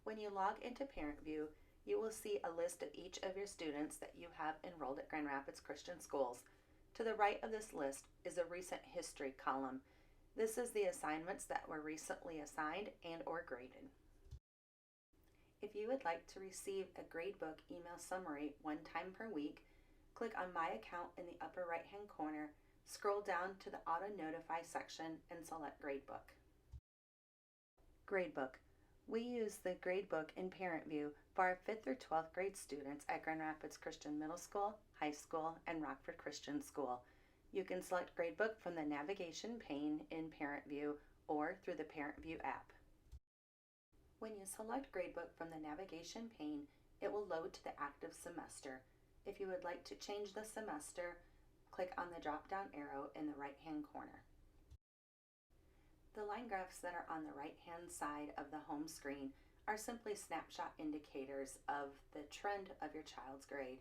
When you log into ParentVUE, you will see a list of each of your students that you have enrolled at Grand Rapids Christian Schools. To the right of this list is a recent history column. This is the assignments that were recently assigned and or graded. If you would like to receive a gradebook email summary one time per week, click on My Account in the upper right hand corner, scroll down to the Auto Notify section and select Gradebook. Gradebook. We use the gradebook in ParentVUE for our 5th through 12th grade students at Grand Rapids Christian Middle School, High School, and Rockford Christian School. You can select Gradebook from the navigation pane in ParentVUE or through the ParentVUE app. When you select Gradebook from the navigation pane, it will load to the active semester. If you would like to change the semester, click on the drop-down arrow in the right-hand corner. The line graphs that are on the right-hand side of the home screen are simply snapshot indicators of the trend of your child's grade.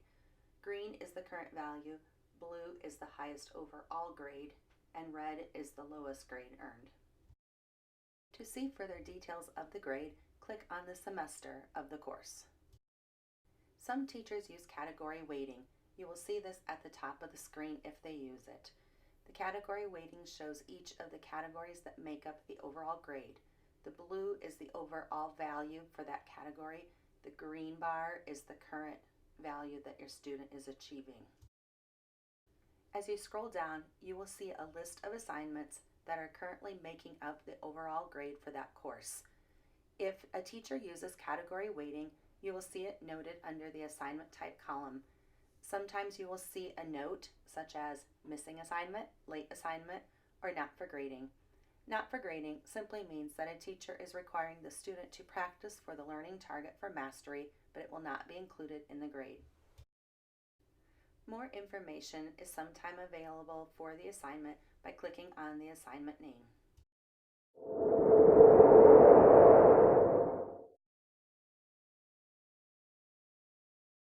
Green is the current value, blue is the highest overall grade, and red is the lowest grade earned. To see further details of the grade, click on the semester of the course. Some teachers use category weighting. You will see this at the top of the screen if they use it. The category weighting shows each of the categories that make up the overall grade. The blue is the overall value for that category. The green bar is the current value that your student is achieving. As you scroll down, you will see a list of assignments that are currently making up the overall grade for that course. If a teacher uses category weighting, you will see it noted under the assignment type column. Sometimes you will see a note such as missing assignment, late assignment, or not for grading. Not for grading simply means that a teacher is requiring the student to practice for the learning target for mastery, but it will not be included in the grade. More information is sometime available for the assignment by clicking on the assignment name.